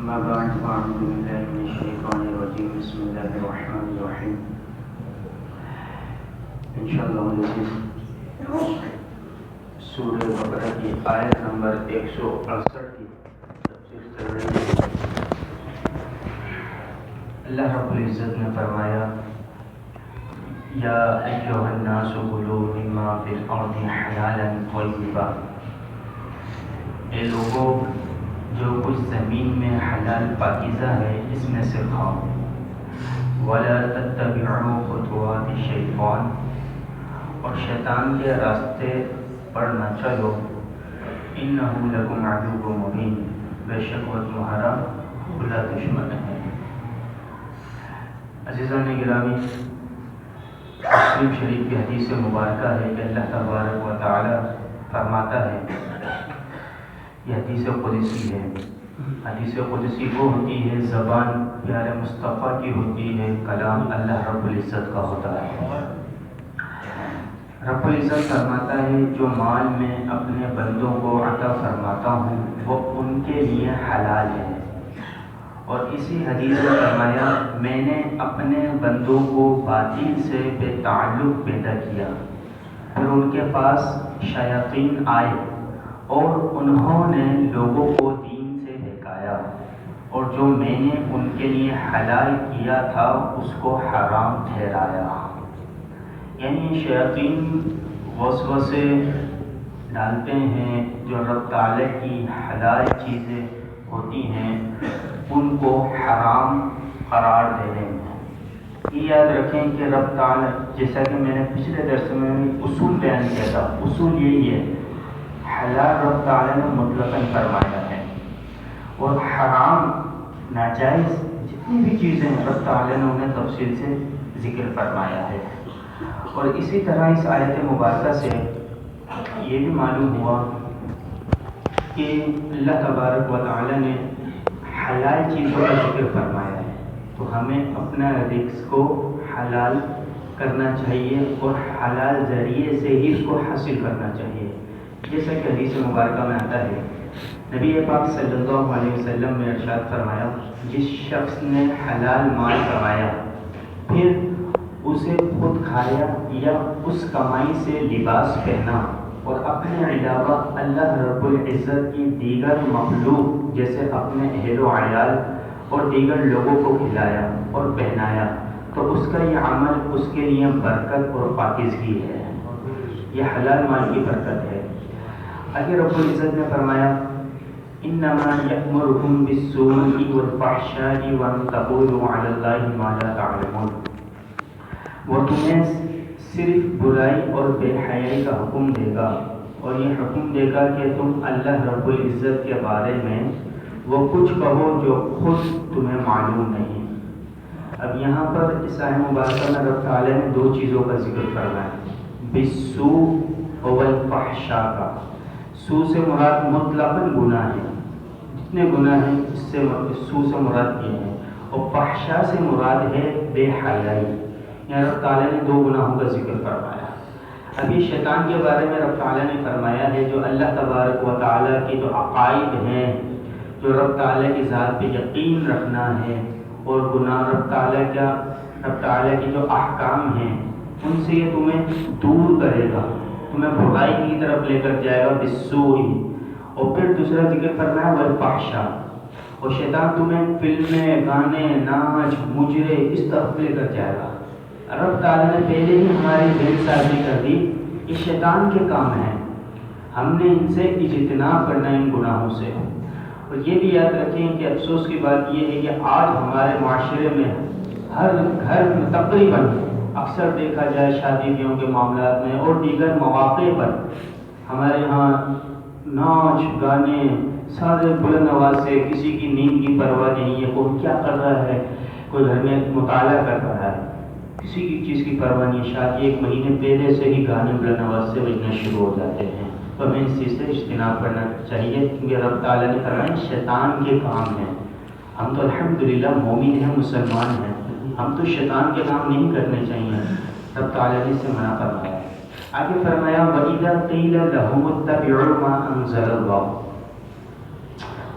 أما بعد فأعوذ بالله من الشيطان الرجيم بسم الله الرحمن الرحيم انشاءاللہ سورہ بقرہ کی آیت نمبر 168 کی تفسیر کر رہے ہیں۔ اللہ رب العزت نے فرمایا یا ایھا الناس کلوا مما فی الارض حلالا طیبا، اے لوگوں جو کچھ زمین میں حلال پاکیزہ ہے اس میں سے کھاؤ، ولا تتبعوا خطوات الشیطان، اور شیطان کے راستے پر نہ چلو، انہ لکم عدو مبین، بے شک وہ تمہارا کھلا دشمن ہے۔ عزیزان گرامی، مسلم شریف کی حدیث مبارکہ ہے کہ اللہ تبارک و تعالی فرماتا ہے، یہ حدیث قدسی ہے۔ حدیث قدسی وہ ہوتی ہے زبان پیارے مصطفیٰ کی ہوتی ہے، کلام اللہ رب العزت کا ہوتا ہے۔ رب العزت فرماتا ہے جو مال میں اپنے بندوں کو عطا فرماتا ہوں وہ ان کے لیے حلال ہے، اور اسی حدیث میں فرمایا میں نے اپنے بندوں کو باطل سے بے تعلق پیدا کیا، پھر ان کے پاس شیاطین آئے اور انہوں نے لوگوں کو دین سے بہکایا، اور جو میں نے ان کے لیے حلال کیا تھا اس کو حرام ٹھہرایا۔ یعنی شیاطین وسوسے ڈالتے ہیں، جو رب تعالیٰ کی حلال چیزیں ہوتی ہیں ان کو حرام قرار دے رہے ہیں۔ یہ یاد رکھیں کہ رب تعالیٰ، جیسا کہ میں نے پچھلے درس میں اصول بیان کیا تھا، اصول یہی ہے، حلال رب تعالیٰ نے مطلقاً فرمایا ہے، اور حرام ناجائز جتنی بھی چیزیں رب تعالیٰ نے انہیں تفصیل سے ذکر فرمایا ہے۔ اور اسی طرح اس آیت مبارکہ سے یہ بھی معلوم ہوا کہ اللہ تبارک و تعالیٰ نے حلال چیزوں کا ذکر فرمایا ہے، تو ہمیں اپنا رزق کو حلال کرنا چاہیے اور حلال ذریعے سے ہی اس کو حاصل کرنا چاہیے۔ جیسا کہ حدیث مبارکہ میں آتا ہے، نبی پاک صلی اللہ علیہ وسلم نے ارشاد فرمایا جس شخص نے حلال مال کمایا پھر اسے خود کھایا یا اس کمائی سے لباس پہنا اور اپنے علاوہ اللہ رب العزت کی دیگر مخلوق جیسے اپنے اہل و عیال اور دیگر لوگوں کو کھلایا اور پہنایا تو اس کا یہ عمل اس کے لیے برکت اور پاکیزگی ہے، یہ حلال مال کی برکت ہے۔ آگے رب العزت نے فرمایا انما یأمرکم بالسوء والفحشاء وان تقولوا علی اللہ ما لا تعلمون، وہ تمہیں صرف برائی اور بے حیائی کا حکم دے گا، اور یہ حکم دے گا کہ تم اللہ رب العزت کے بارے میں وہ کچھ کہو جو خود تمہیں معلوم نہیں۔ اب یہاں پر اس آیت مبارکہ میں رب تعالیٰ نے دو چیزوں کا ذکر کرنا ہے، بالسوء والفحشاء کا۔ سوء سے مراد مطلقاً گناہ ہے، جتنے گناہ ہیں اس سے سوء سے مراد یہ ہے، اور فحشاء سے مراد ہے بے حیائی۔ یہاں رب تعالیٰ نے دو گناہوں کا ذکر فرمایا۔ ابھی شیطان کے بارے میں رب تعالیٰ نے فرمایا ہے جو اللہ تبارک و تعالیٰ کی جو عقائد ہیں، جو رب تعالیٰ کی ذات پہ یقین رکھنا ہے، اور گناہ رب تعالیٰ کی جو احکام ہیں ان سے یہ تمہیں دور کرے گا، تمہیں برائی کی طرف لے کر جائے گا بالسوء۔ اور پھر دوسرا ذکر فرمایا والفحشاء، اور شیطان تمہیں فلمیں، گانے، ناچ، مجرے اس طرف لے کر جائے گا۔ رب تعالیٰ نے پہلے ہی ہماری ذہن سازی کر دی، یہ شیطان کے کام ہیں، ہم نے ان سے اجتناب کرنا ہے ان گناہوں سے۔ اور یہ بھی یاد رکھیں کہ افسوس کی بات یہ ہے کہ آج ہمارے معاشرے میں ہر گھر میں تقریباً اکثر دیکھا جائے شادی بیاہوں کے معاملات میں اور دیگر مواقع پر ہمارے ہاں ناچ گانے سارے بلند آواز سے، کسی کی نیند کی پرواہ نہیں ہے، کوئی کیا کر رہا ہے، کوئی گھر میں مطالعہ کر رہا ہے، کسی کی چیز کی پرواہ نہیں۔ شادی ایک مہینے پہلے سے ہی گانے بلند آواز سے بجنا شروع ہو جاتے ہیں، تو ہمیں اس چیز سے اجتناب کرنا چاہیے، کیونکہ رب تعالیٰ نے فرمایا شیطان کے کام ہیں۔ ہم تو الحمدللہ مومن ہیں، مسلمان ہیں، ہم تو شیطان کے کام نہیں کرنے چاہیے، رب تعالیٰ نے اس سے منع فرمایا۔ آگے فرمایا وَإِذَا قِيلَ لَهُمُ اتَّبِعُوا مَا أَنزَلَ اللَّهُ،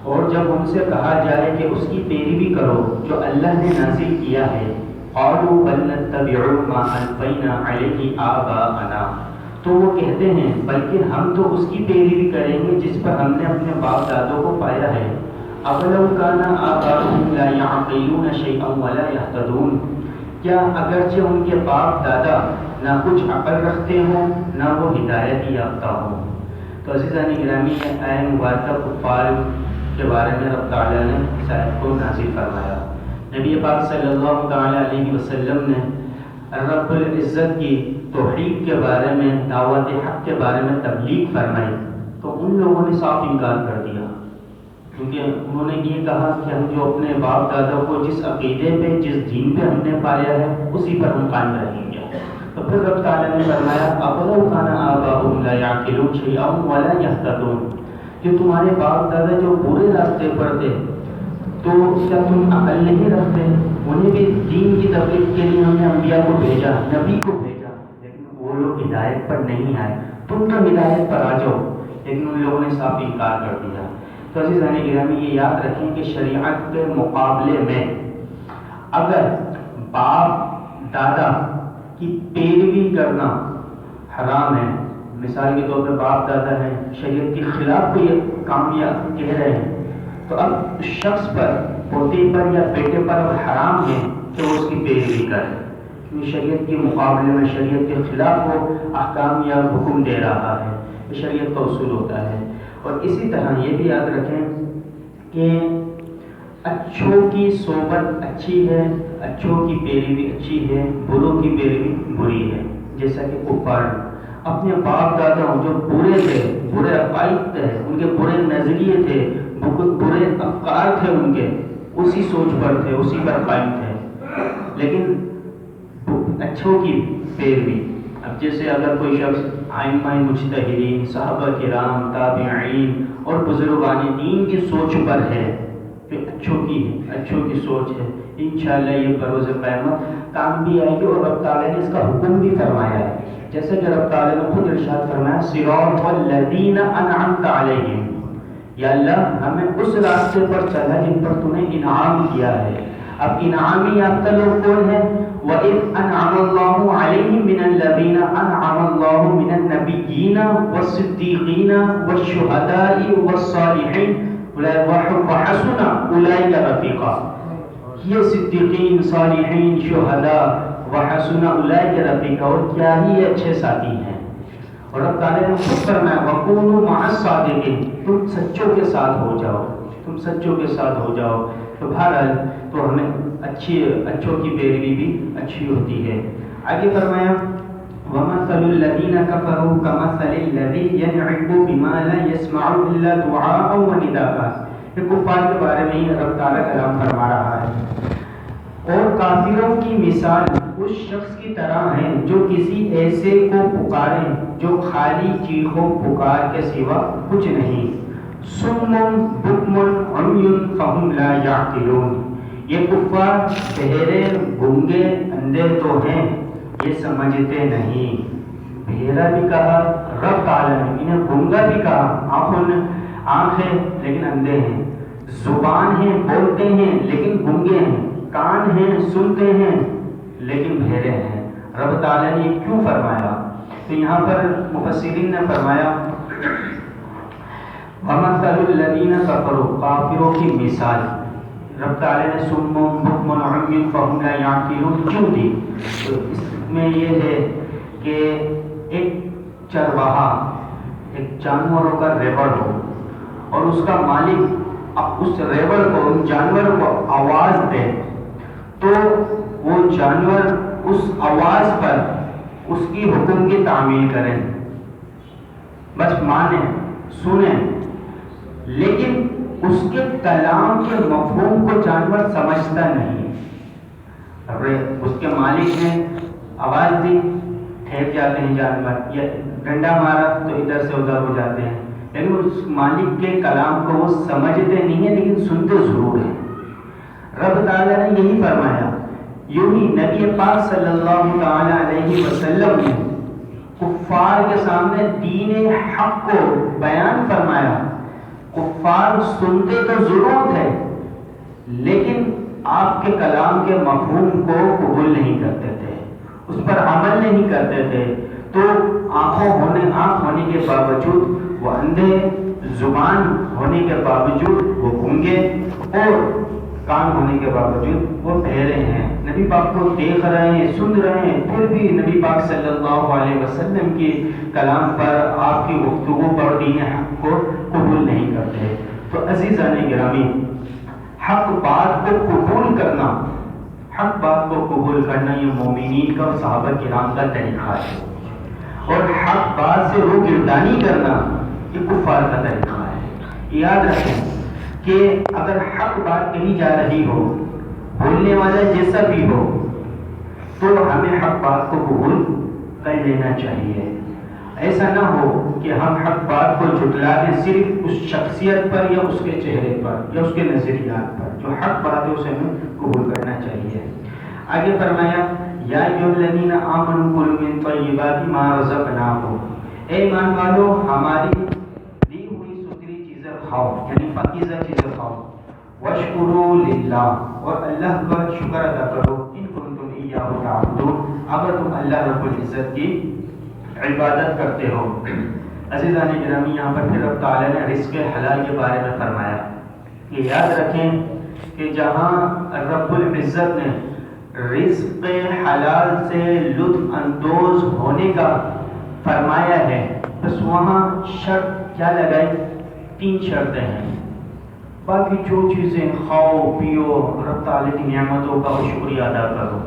اور جب ان سے کہا جائے کہ اس کی پیروی کرو جو اللہ نے نازل کیا ہے، قالوا بل نتبع ما الفینا علیہ آباءنا، تو وہ کہتے ہیں بلکہ ہم تو اس کی پیروی کریں گے جس پر ہم نے اپنے باپ دادوں کو پایا ہے۔ اولو کان آباؤہم لا یعقلون شیئا ولا یہتدون، کیا اگرچہ ان کے باپ دادا نہ کچھ عقل رکھتے ہوں نہ وہ ہدایت یافتہ ہوں۔ تو عزیزان گرامی، آیہ مبارکہ کفار کے بارے میں رب تعالیٰ نے اس آیت کو نازل فرمایا۔ نبی پاک صلی اللہ تعالیٰ علیہ وسلم نے رب العزت کی توحید کے بارے میں، دعوت حق کے بارے میں تبلیغ فرمائی تو ان لوگوں نے صاف انکار کر دیا، کیونکہ انہوں نے یہ کہا کہ ہم جو اپنے باپ دادا کو جس عقیدے پہ، جس دین پہ ہم نے پایا ہے اسی پر ہم قائم رہیں گے۔ تو پھر رب تعالیٰ نے فرمایا اولو کان آباؤہم لا یعقلون شیئا ولا یہتدون، کہ تمہارے باپ دادا جو برے راستے پر تھے تو کیا تم عقل نہیں رکھتے؟ انہیں بھی دین کی تبلیغ کے لیے ہم نے انبیاء کو بھیجا، نبی کو بھیجا، لیکن وہ لوگ ہدایت پر نہیں آئے، تم تو ہدایت پر آ جاؤ، لیکن ان لوگوں نے صاف انکار کر دیا۔ تو عزیزان گرامی، یہ یاد رکھیں کہ شریعت کے مقابلے میں اگر باپ دادا کی پیروی کرنا حرام ہے، مثال کے طور پہ باپ دادا ہیں، شریعت کے خلاف کوئی کام یا کہہ رہے ہیں، تو اب اس شخص پر، پوتے پر یا بیٹے پر اب حرام ہے کہ وہ اس کی پیروی کرے، کیونکہ شریعت کے مقابلے میں شریعت کے خلاف وہ احکام یا حکم دے رہا ہے، یہ شریعت کا اصول ہوتا ہے۔ اور اسی طرح یہ بھی یاد رکھیں کہ اچھوں کی صحبت اچھی ہے، اچھوں کی پیروی اچھی ہے، بروں کی پیروی بری ہے۔ جیسا کہ کفار اپنے باپ دادا جو برے تھے، برے عقائد تھے، ان کے برے نظریے تھے، برے افکار تھے، ان کے اسی سوچ پر تھے، اسی پر قائم تھے، لیکن اچھوں کی پیروی۔ اب جیسے اگر کوئی شخص ائمہ مجتہدین، صحابہ کرام، تابعین اور بزرگان دین کی سوچ پر ہے کہ اچھوں کی سوچ ہے، انشاءاللہ یہ بروز قیامت کام بھی آئے گی، اور رب تعالیٰ نے اس کا حکم بھی فرمایا ہے، جیسے کہ رب تعالیٰ نے خود ارشاد فرمایا صراط الذین انعمت علیہم، یا اللہ ہمیں اس راستے پر چلا جن پر تم نے انعام کیا ہے۔ اب انعامی یافتہ لوگ کون ہیں؟ وَإِذْ أَنْعَمَ اللَّهُ عَلَيْهِمْ مِنَ الَّذِينَ أَنْعَمَ اللَّهُ مِنَ النَّبِيِّينَ وَالصِّدِّيقِينَ وَالشُّهَدَاءِ وَالصَّالِحِينَ وَحَسُنَ أُولَئِكَ رَفِيقًا۔ یہ صدیقین، صالحین، شہداء وحسن اولئک رفیقا، اور کیا ہی اچھے ساتھی ہیں۔ اور رب تعالیٰ نے خود فرمایا وَكُونُوا مَعَ الصَّادِقِينَ، تم سچوں کے ساتھ ہو جاؤ، تم سچوں کے ساتھ ہو جاؤ۔ تو بہرحال تو ہمیں اچھوں کی پیروی بھی اچھی ہوتی ہے۔ آگے فرمایا وَمَثَلُ الَّذِينَ كَفَرُوا كَمَثَلِ الَّذِي يَنْعِقُ بِمَا لَا يَسْمَعُ إِلَّا دُعَاءً وَنِدَاءً، یہ کفار کے بارے میں ہی رب تعالیٰ کلام فرما رہا ہے۔ اور کافروں کی مثال اس شخص کی طرح ہے جو کسی ایسے کو پکارے جو خالی چیخوں پکار کے سوا کچھ نہیں۔ صم بکم عمی فہم لا یعقلون، یہ کفار بہرے، گنگے، اندھے تو ہیں، یہ سمجھتے نہیں۔ بہرا بھی کہا رب تعالیٰ نے، انہیں گنگا بھی کہا، آنکھیں لیکن اندھے ہیں، زبان ہیں بولتے ہیں لیکن گنگے ہیں، کان ہیں سنتے ہیں لیکن بہرے ہیں۔ رب تعالیٰ نے یہ کیوں فرمایا؟ تو یہاں پر مفسرین نے فرمایا وَمَثَلُ الَّذِينَ كَفَرُوا، کافروں کی مثال رب تعالیٰ نے صُمٌّ بُکْمٌ عُمْیٌ فَهُمْ لَا یعقلون کیوں دی؟ تو اس میں یہ ہے کہ ایک چرواہا ایک جانوروں کا ریوڑ ہو اور اس کا مالک اب اس ریوڑ کو، ان جانوروں کو آواز دے تو وہ جانور اس آواز پر اس کی حکم کی تعمیل کریں، بس مانیں سنیں، لیکن اس کے کلام کے مفہوم کو جانور سمجھتا نہیں۔ اس کے مالک نے آواز دی، ٹھہر جاتے ہیں جانور، یا ڈنڈا مارا تو ادھر سے ادھر ہو جاتے ہیں، لیکن اس مالک کے کلام کو وہ سمجھتے نہیں ہیں لیکن سنتے ضرور ہیں۔ رب تعالیٰ نے یہی فرمایا، یوں ہی نبی پاک صلی اللہ تعالی علیہ وسلم نے کفار کے سامنے دین حق کو بیان فرمایا، کفار سنتے تو ضرور تھے لیکن آپ کے کلام کے مفہوم کو قبول نہیں کرتے تھے، اس پر عمل نہیں کرتے تھے، تو آنکھ ہونے کے باوجود وہ اندھے، زبان ہونے کے باوجود وہ گونگے، اور کان ہونے کے باوجود وہ بہرے ہیں، نبی پاک کو دیکھ رہے ہیں، سن رہے ہیں، پھر بھی نبی پاک صلی اللہ علیہ وسلم کی کلام پر، آپ کی گفتگو پر دین حق کو قبول نہیں کرتے۔ تو عزیزان گرامی، حق بات کو قبول کرنا، حق بات کو قبول کرنا یہ مومنین کا اور صحابہ کرام کا طریقہ ہے، اور حق بات سے روگردانی کرنا یہ کفار کا طریقہ ہے۔ یاد رکھیں کہ اگر حق بات کہی جا رہی ہو، بولنے والا جیسا بھی ہو، تو ہمیں حق بات کو قبول کر لینا چاہیے۔ ایسا نہ ہو کہ ہم حق بات کو جھٹلا دیں صرف اس شخصیت پر یا اس کے چہرے پر یا اس کے نظریات پر، جو حق بات ہے اسے ہمیں قبول کرنا چاہیے۔ آگے فرمایا یا ایھا الذین آمنوا کلوا من طیبات ما رزقناکم، اے ایمان والو ہماری دی ہوئی ستری چیزیں کھاؤ، یعنی پاکیزہ چیزیں کھاؤ، واشکروا للہ، اور اللہ کا شکر ادا کرو، ان کنتم ایاہ تعبدون، اگر تم اللہ رب العزت کی عبادت کرتے ہو۔ عزیزان گرامی، یہاں پر پھر رب تعالیٰ نے رزق حلال کے بارے میں فرمایا کہ یاد رکھیں کہ جہاں رب العزت نے رزق حلال سے لطف اندوز ہونے کا فرمایا ہے، بس وہاں شرط کیا لگائی؟ 3 شرطیں ہیں۔ باقی جو چیزیں کھاؤ پیو، رب تعالیٰ کی نعمتوں کا شکریہ ادا کرو۔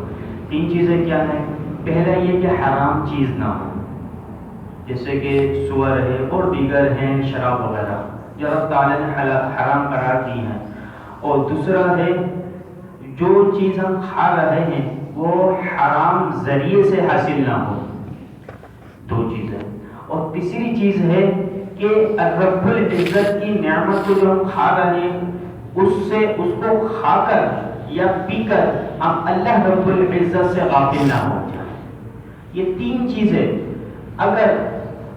3 چیزیں کیا ہیں؟ پہلا یہ کہ حرام چیز نہ ہو، جیسے کہ سور ہے اور دیگر ہیں شراب وغیرہ جو رب تعالیٰ نے حرام قرار دی ہیں، اور دوسرا ہے جو چیز ہم کھا رہے ہیں وہ حرام ذریعے سے حاصل نہ ہو، 2 چیزیں۔ اور تیسری چیز ہے کہ رب العزت کی نعمت کو جو ہم کھا رہے ہیں اس کو کھا کر یا پی کر ہم اللہ رب العزت سے غافل نہ ہو جائیں۔ یہ 3 چیزیں اگر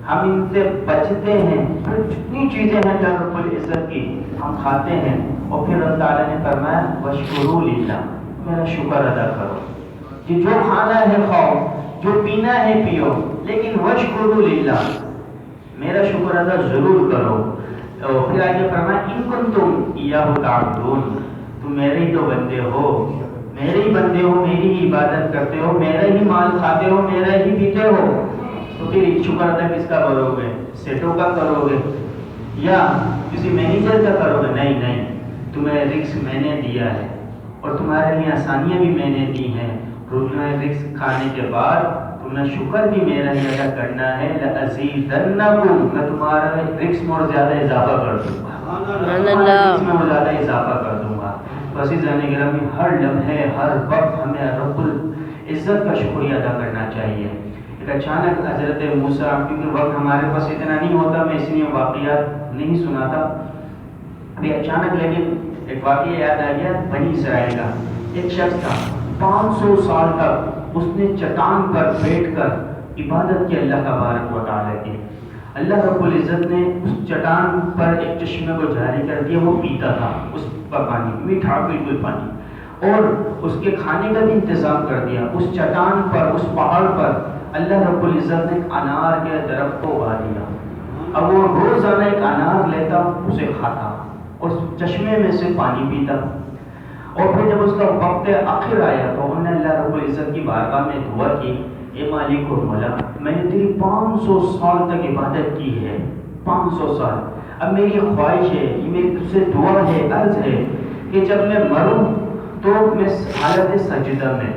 ہم ان سے بچتے ہیں، پھر جتنی چیزیں ہیں جو رب العزت کی ہم کھاتے ہیں، اور پھر رب تعالیٰ نے فرمایا واشکروا للہ، میرا شکر ادا کرو، کہ جو کھانا ہے کھاؤ، جو پینا ہے پیو، لیکن واشکروا للہ، میرا شکر ادا ضرور کرو۔ اور پھر آگے فرمایا ان کنتم ایاہ تعبدون، تم میرے ہی تو بندے ہو، میرے ہی بندے ہو، میری ہی عبادت کرتے ہو، میرا ہی مال کھاتے ہو، میرا ہی پیتے ہو، تو پھر شکر ادا کس کا کرو گے؟ سیٹوں کا کرو گے یا کسی مینیجر کا کرو گے؟ نہیں، تمہیں رزق میں نے دیا ہے اور تمہارے لیے آسانیاں بھی میں نے دی ہیں، تمہیں رزق کھانے کے بعد تمہیں شکر بھی میرا ہی ادا کرنا ہے، لَأَزِيدَنَّكُمْ، میں تمہارا رزق میں اور زیادہ اضافہ کر دوں گا، رزق میں اور زیادہ اضافہ کر دوں گا۔ تو عزیزان گرامی، ہر لمحے ہر وقت ہمیں رب العزت کا شکریہ ادا کرنا چاہیے۔ ایک اچانک حضرت موسیٰ، کیونکہ وقت ہمارے پاس اتنا نہیں ہوتا، میں اس لیے واقعات نہیں سناتا، ابھی اچانک لیکن ایک واقعہ یاد آ گیا، بنی اسرائیل کا ایک شخص تھا، 500 سال تک اس نے چٹان پر بیٹھ کر عبادت کی اللہ تبارک و تعالیٰ کی۔ اللہ رب العزت نے اس چٹان پر ایک چشمے کو جاری کر دیا، وہ پیتا تھا اس پر پانی، میٹھا بالکل پانی، اور اس کے کھانے کا بھی انتظام کر دیا۔ اس چٹان پر، اس پہاڑ پر اللہ رب العزت نے ایک انار کے درخت کو اگا دیا۔ اب وہ روزانہ ایک انار لیتا، اسے کھاتا اور چشمے میں سے پانی پیتا، اور پھر جب اس کا وقت آخر آیا تو انہوں نے اللہ رب العزت کی بارگاہ میں دعا کی، اے مالک و مولا، میں نے تیری 500 سال تک عبادت کی ہے، 500 سال، اب میری خواہش ہے، یہ میری تجھ سے دعا ہے، عرض ہے کہ جب میں مروں تو میں حالت سجدہ میں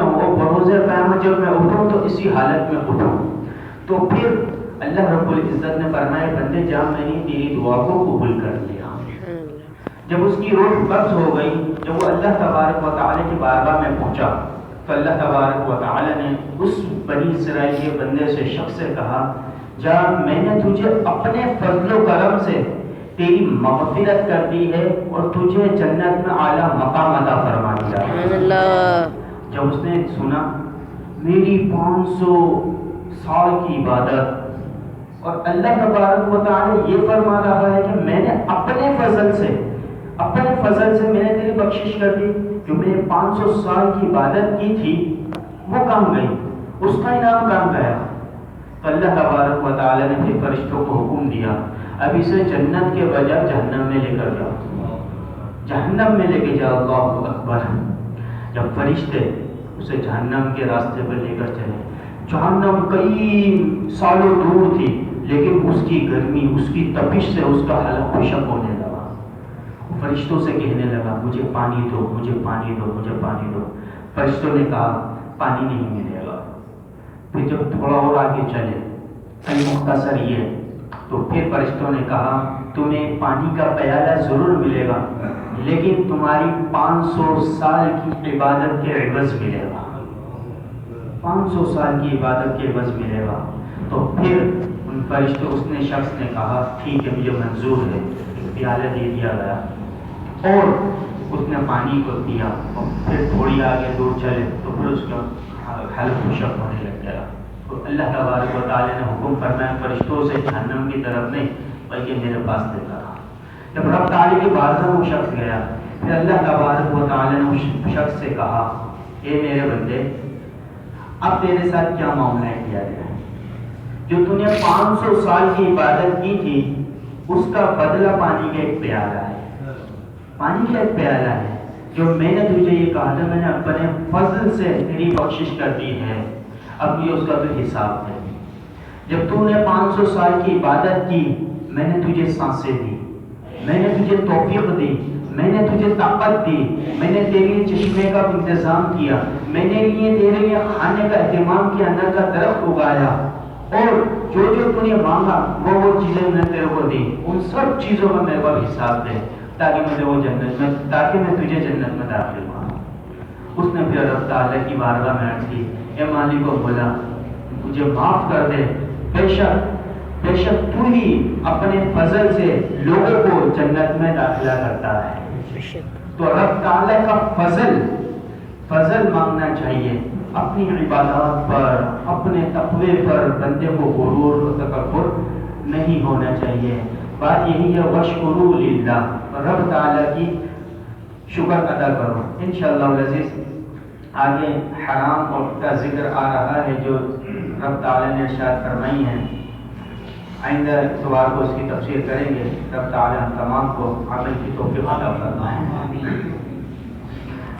ہوں، بروز قیامت جب میں اٹھوں تو اسی حالت میں اٹھوں۔ تو پھر اللہ رب العزت نے فرمایا بندے جا، میں نے تیری دعا کو قبول کر لیا۔ جب اس کی روح قبض ہو گئی، جب وہ اللہ تبارک و تعالیٰ کی بارگاہ میں پہنچا تو اللہ تبارک و تعالیٰ نے اس بنی اسرائیل کے بندے سے، شخص سے کہا، جا میں نے تجھے اپنے فضل و کرم سے تیری مغفرت کر دی ہے اور تجھے جنت میں اعلیٰ مقام عطا فرما دیا۔ جب اس نے سنا میری 500 سال کی عبادت اور اللہ تبارک و تعالی یہ فرما رہا ہے کہ میں نے اپنے فضل سے میں نے تیری بخشش کر دی. جو میں نے 500 سال کی عبادت کی تھی وہ کام گئی, اس کا انعام کام گیا. تو اللہ تبارک و تعالی نے پھر فرشتوں کو حکم دیا, اب اسے جنت کے بجائے جہنم میں لے کر جاؤ, جہنم میں لے کے جاؤ. اللہ اکبر. جب فرشتے اسے جہنم کے راستے پر لے کر چلے, جہنم کئی سالوں دور تھی, لیکن اس کی گرمی, اس کی تپش سے اس کا حلق خشک ہونے لگا. فرشتوں سے کہنے لگا مجھے پانی دو, مجھے پانی دو, مجھے پانی دو. فرشتوں نے کہا پانی نہیں ملے گا. پھر جب تھوڑا اور آگے چلے, مختصر یہ, تو پھر فرشتوں نے کہا تمہیں پانی کا پیالہ ضرور ملے گا, لیکن تمہاری 500 سال کی عبادت کے عوض ملے گا. 500 سال کی عبادت کے عوض ملے گا. تو پھر ان فرشتوں, اس نے شخص نے کہا ٹھیک ہے مجھے منظور ہے. پیالہ دے دیا گیا اور اس نے پانی کو پیا. اور پھر تھوڑی آگے دور چلے تو پھر اس کا حلق خشک ہونے لگ گیا. تو اللہ تبارک و تعالی نے حکم فرمایا فرشتوں سے جہنم کی طرف نہیں بلکہ میرے پاس لے کر آ. جب رب تعالی کی بارگاہ میں وہ شخص گیا, پھر اللہ تبارک و تعالی نے اس شخص سے کہا اے میرے بندے, اب تیرے ساتھ کیا معاملہ کیا گیا ہے؟ جو تو نے 500 سال کی عبادت کی تھی اس کا بدلہ پانی کا ایک پیالہ ہے. پانی کا ایک پیالہ ہے جو میں نے تجھے یہ کہا تھا, میں نے اپنے فضل سے تیری بخشش کر دی ہے. اب یہ اس کا تو حساب ہے. جب تو نے 500 سال کی عبادت کی, میں نے تجھے سانسیں دی, میں نے تجھے توفیق دی, میں نے تجھے طاقت دی, میں نے تیرے لیے چشمے کا انتظام کیا, میں نے تیرے لیے کھانے کا اہتمام کیا, انار کا درخت اگایا, اور جو جو تو نے مانگا وہ چیزیں میں نے تیرے کو دی. ان سب چیزوں کا میرے کو حساب دے تاکہ میں تجھے جنت میں داخل ہوں. اس نے پھر رب تعالیٰ کی بارگاہ میں عرض کی اے مالک کو بولا مجھے معاف کر دے, بے شک تو ہی اپنے فضل سے لوگوں کو جنت میں داخلہ کرتا ہے. تو رب تعالیٰ کا فضل مانگنا چاہیے. اپنی عبادات پر, اپنے تقوی پر بندے کو غرور و تکبر نہیں ہونا چاہیے. بات یہی ہے واشکروا للہ, رب تعالیٰ کی شکر ادا کرو. انشاءاللہ العزیز آگے حرام اور کا ذکر آ رہا ہے جو رب تعالیٰ نے ارشاد فرمائی ہیں. آئندہ اتوار کو اس کی تفسیر کریں گے. رب تعالیٰ ہم تمام کو عمل کی توفیق عطا فرمائے.